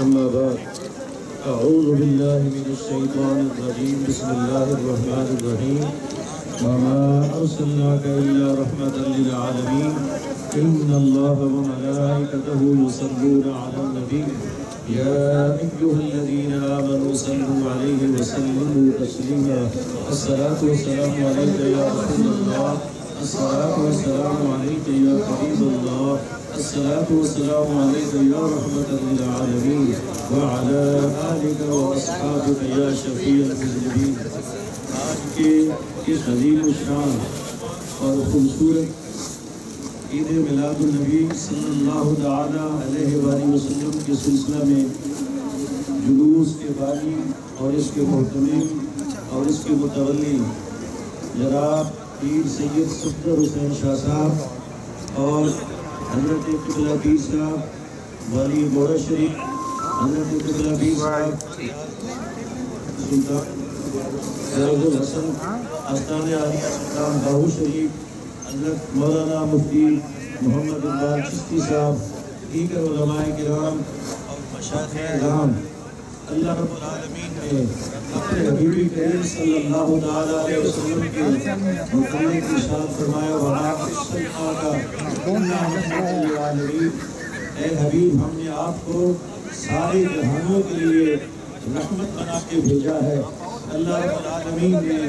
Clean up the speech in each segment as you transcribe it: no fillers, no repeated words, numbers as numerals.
أما بعد أعوذ بالله من الشيطان الرجيم بسم الله الرحمن الرحيم وما أرسلناك إلا رحمة للعالمين إن الله وملائكته يصلون على النبي يا أيها الذين آمنوا صلوا عليه وسلموا تسليما الصلاة والسلام عليك يا رسول الله الصلاة والسلام عليك يا حبيب الله الصلاة والسلام عليك يا رحمة للعالمين وعلى آلك وأصحابك يا شفيع المذنبين. آج کے اس عظیم الشان اور خوبصورت عید میلاد النبی صلی اللہ تعالی علیہ وآلہ وسلم کے سلسلہ میں جلوس کے بانی اور اس کے محتمم اور اس کے متولی جناب پیر سید صفدر حسین شاہ صاحب اور حضرت قبلہ پیر صاحب والی بورہ شریف حضرت قبلہ پیر صاحب سلطان فیروز الحسن آستان عالیہ سلطان باہو شریف حضرت مولانا مفتی محمد اقبال چشتی صاحب دیگر علماء کرام اور مشائخ کرام اللہ رب العالمین نے اپنے حبیب کریم صلی اللہ علیہ وسلم کے متعلق ارشاد فرمایا وَمَا أَرْسَلْنَاكَ إِلَّا رَحْمَةً لِّلْعَالَمِينَ اے حبیب ہم نے آپ کو سارے جہانوں کے لیے رحمت بنا کے بھیجا ہے. اللہ رب العالمین نے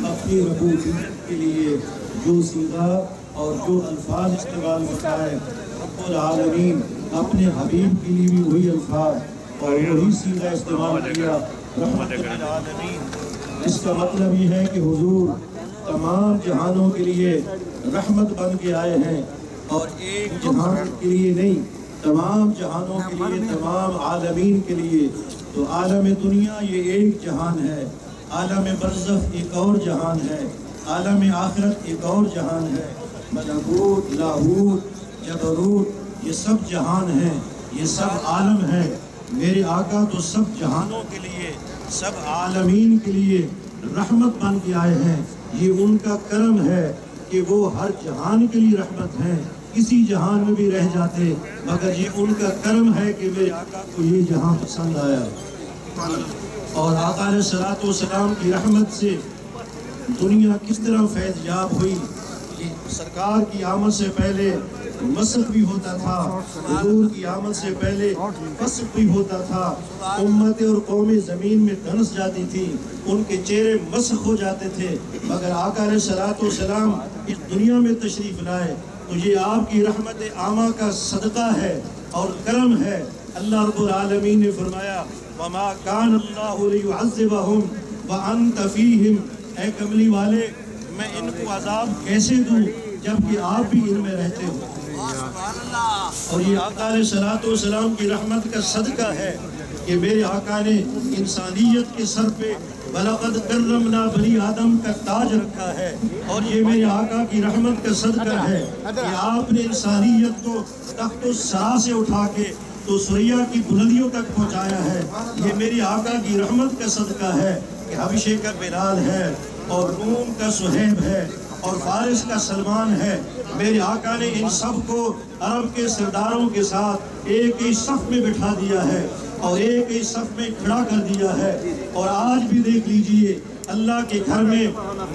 اپنی ربوبیت کے لیے جو صیغہ اور جو الفاظ استعمال فرمائے رب العالمین اپنے حبیب کے لیے بھی وہی الفاظ اور وہی صیغہ استعمال کیا رحمت للعالمین. اس کا مطلب یہ ہے کہ حضور تمام جہانوں کے لیے رحمت بن کے آئے ہیں اور ایک جہان کے لیے نہیں تمام جہانوں کے لیے تمام عالمین کے لیے. تو عالم دنیا یہ ایک جہان ہے, عالم برزخ ایک اور جہان ہے, عالم آخرت ایک اور جہان ہے. ملکوت لاہوت جبروت یہ سب جہان ہیں, یہ سب عالم ہیں. میرے آقا تو سب جہانوں کے لیے سب عالمین کے لیے رحمت بن کے آئے ہیں. یہ ان کا کرم ہے کہ وہ ہر جہان کے لیے رحمت ہیں. کسی جہان میں بھی رہ جاتے مگر یہ ان کا کرم ہے کہ میرے آقا کو یہ جہاں پسند آیا. اور آقا علیہ الصلوۃ والسلام کی رحمت سے دنیا کس طرح فیض یاب ہوئی. سرکار کی آمد سے پہلے مسخ بھی ہوتا تھا, حضور کی آمد سے پہلے فسق بھی ہوتا تھا, امتیں اور قومیں زمین میں دھنس جاتی تھی, ان کے چہرے مسخ ہو جاتے تھے. مگر آقا علیہ الصلوۃ والسلام اس دنیا میں تشریف لائے تو یہ آپ کی رحمت عامہ کا صدقہ ہے اور کرم ہے. اللہ رب العالمین نے فرمایا وَمَا كَانَ اللَّهُ لِيُعَذِّبَهُمْ وَأَنْتَ فِيهِمْ. اے کملی والے میں ان کو عذاب کیسے دوں جبکہ آپ بھی ان میں رہتے ہو. اور یہ آقا علیہ الصلوۃ والسلام کی رحمت کا صدقہ ہے کہ میرے آقا نے انسانیت کے سر پہ وَلَقَدْ كَرَّمْنَا بَنِي آدم کا تاج رکھا ہے. اور یہ میرے آقا کی رحمت کا صدقہ ہے کہ آپ نے انسانیت کو تخت الثری سے اٹھا کے تو ثریا کی بلندیوں تک پہنچایا ہے. یہ میری آقا کی رحمت کا صدقہ ہے کہ حبشے کا بلال ہے اور روم کا سہیب ہے اور فارس کا سلمان ہے. میرے آقا نے ان سب کو عرب کے سرداروں کے ساتھ ایک ہی صف میں بٹھا دیا ہے اور ایک ہی صف میں کھڑا کر دیا ہے. اور آج بھی دیکھ لیجئے اللہ کے گھر میں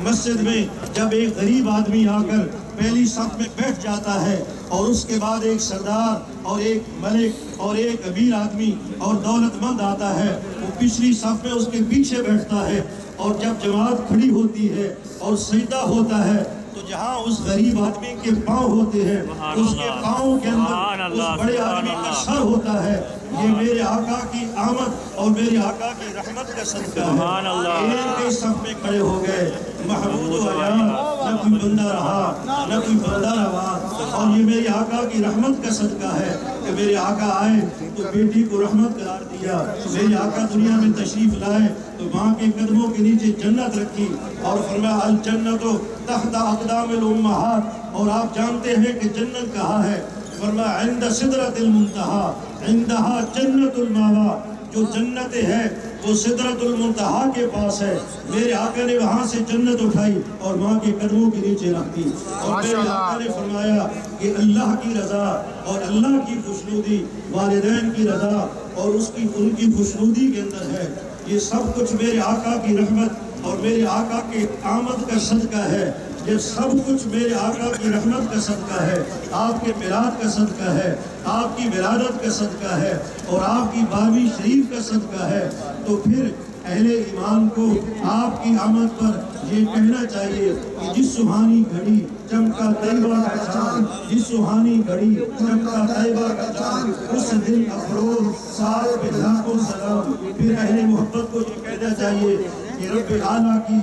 مسجد میں جب ایک غریب آدمی آ کر پہلی صف میں بیٹھ جاتا ہے اور اس کے بعد ایک سردار اور ایک ملک اور ایک امیر آدمی اور دولت مند آتا ہے, وہ پچھلی صف میں اس کے پیچھے بیٹھتا ہے. اور جب جماعت کھڑی ہوتی ہے اور سجدہ ہوتا ہے تو جہاں اس غریب آدمی کے پاؤں ہوتے ہیں اس کے پاؤں کے اندر اس بڑے آدمی کا سر ہوتا ہے. یہ میرے آقا کی آمد اور میرے آقا کی رحمت کا صدقہ ہے. ایک ہی صف میں کھڑے ہو گئے, محمود و عیان, نہ کوئی بندہ رہا نہ کوئی بندہ رہا. اور یہ میرے آقا کی رحمت کا صدقہ ہے کہ میرے آقا آئے تو بیٹی کو رحمت قرار دیا. میرے آقا دنیا میں تشریف لائے تو ماں کے قدموں کے نیچے جنت رکھی اور فرمایا الجنت تحت اقدام الامہات. اور آپ جانتے ہیں کہ جنت کہاں ہے, فرمایا عند سدرۃ المنتہی عندہا جنت الماوا. جو جنت ہے وہ سدرۃ المنتہا کے پاس ہے. میرے آقا نے وہاں سے جنت اٹھائی اور ماں کے قدموں کے نیچے رکھ دی, اور میرے آقا نے فرمایا کہ اللہ کی رضا اور اللہ کی خوشنودی, والدین کی رضا اور ان کی خوشنودی کے اندر ہے. یہ سب کچھ میرے آقا کی رحمت اور میرے آقا کے آمد کا صدقہ ہے. یہ سب کچھ میرے آقا کی رحمت کا صدقہ ہے, آپ کے میلاد کا صدقہ ہے, آپ کی ولادت کا صدقہ ہے اور آپ کی 12ویں شریف کا صدقہ ہے. تو پھر اہل ایمان کو آپ کی آمد پر یہ کہنا چاہیے کہ جس سبحانی گھڑی چمکا طیبہ کا چاند, جس سبحانی گھڑی چمکا طیبہ کا چاند, اس دن افروز سال پہ لاکھوں سلام. پھر اہل محبت کو یہ کہنا چاہیے کہ رب اعلیٰ کی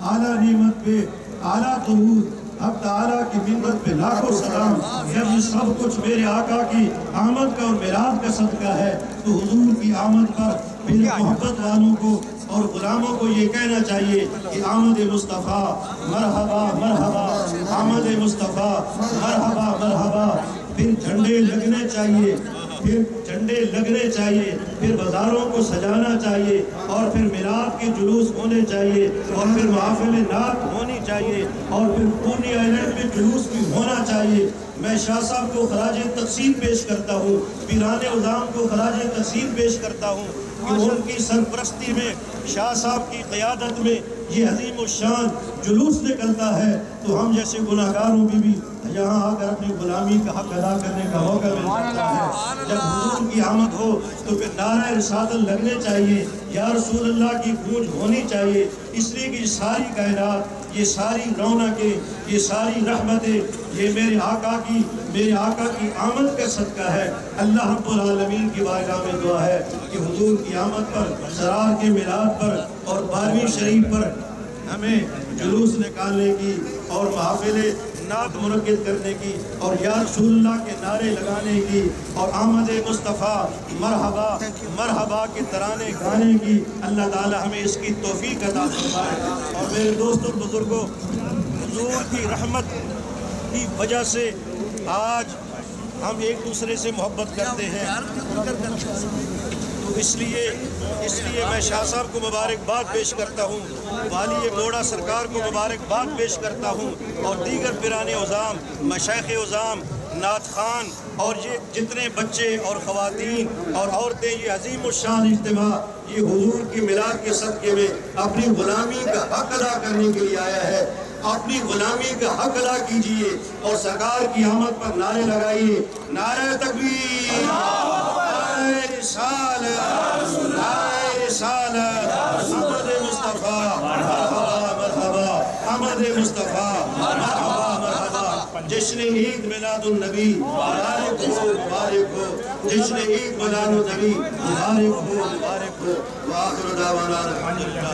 اعلیٰ نعمت پہ اعلیٰ درود, حق تعالیٰ کی منت پہ لاکھوں سلام. جب یہ سب کچھ میرے آقا کی آمد کا اور میلاد کا صدقہ ہے تو حضور کی آمد پر پھر محبت والوں کو اور غلاموں کو یہ کہنا چاہیے کہ آمد مصطفیٰ مرحبا مرحبا, آمد مصطفیٰ مرحبا مرحبا. پھر جھنڈے لگنے چاہیے, پھر جھنڈے لگنے چاہیے, پھر بازاروں کو سجانا چاہیے, اور پھر میلاد کے جلوس ہونے چاہیے, اور پھر محافل نعت ہونی چاہیے, اور پھر پورنی آئیلینڈ میں جلوس بھی ہونا چاہیے. میں شاہ صاحب کو خراج تقسیم پیش کرتا ہوں, پیران عظام کو خراج تقسیم پیش کرتا ہوں کہ ان کی سرپرستی میں, شاہ صاحب کی قیادت میں یہ عظیم الشان جلوس نکلتا ہے. تو ہم جیسے گناہگاروں بھی یہاں آ کر اپنی غلامی کا حق ادا کرنے کا موقع مل جاتا ہے. جب حضور کی آمد ہو تو پھر نعرہ رسالت لگنے چاہیے, یا رسول اللہ کی گونج ہونی چاہیے. اس لیے کہ یہ ساری کائنات, یہ ساری رونقیں, یہ ساری رحمتیں یہ میرے آقا کی آمد کا صدقہ ہے. اللہ رب العالمین کی بارگاہ میں دعا ہے کہ حضور کی آمد پر, سرار کے میلاد پر اور 12ویں شریف پر ہمیں جلوس نکالنے کی اور محافل نعت منعقد کرنے کی اور یا رسول اللہ کے نعرے لگانے کی اور آمد مصطفیٰ مرحبا مرحبا کے ترانے گانے کی اللہ تعالی ہمیں اس کی توفیق عطا فرمائے. اور میرے دوستوں بزرگوں, حضور کی رحمت کی وجہ سے آج ہم ایک دوسرے سے محبت کرتے ہیں. تو اس لیے میں شاہ صاحب کو مبارکباد پیش کرتا ہوں, والی بوڑھا سرکار کو مبارکباد پیش کرتا ہوں, اور دیگر پیران عظام, مشائخ عظام, نعت خان اور یہ جتنے بچے اور خواتین اور عورتیں, یہ عظیم الشان اجتماع یہ حضور کی میلاد کے صدقے میں اپنی غلامی کا حق ادا کرنے کے لیے آیا ہے. اپنی غلامی کا حق ادا کیجئے اور سرکار کی آمد پر نعرے لگائیے. نعرہ تکبیر, نعرہ رسالت, نعرہ رسالت, احمد مصطفیٰ مرحبا مرحبا, احمد مصطفیٰ مرحبا مرحبا. جشن عید میلاد النبی مبارک ہو مبارک ہو, جشن عید میلاد النبی مبارک ہو مبارک ہو. وآخر دعوانا الحمدللہ.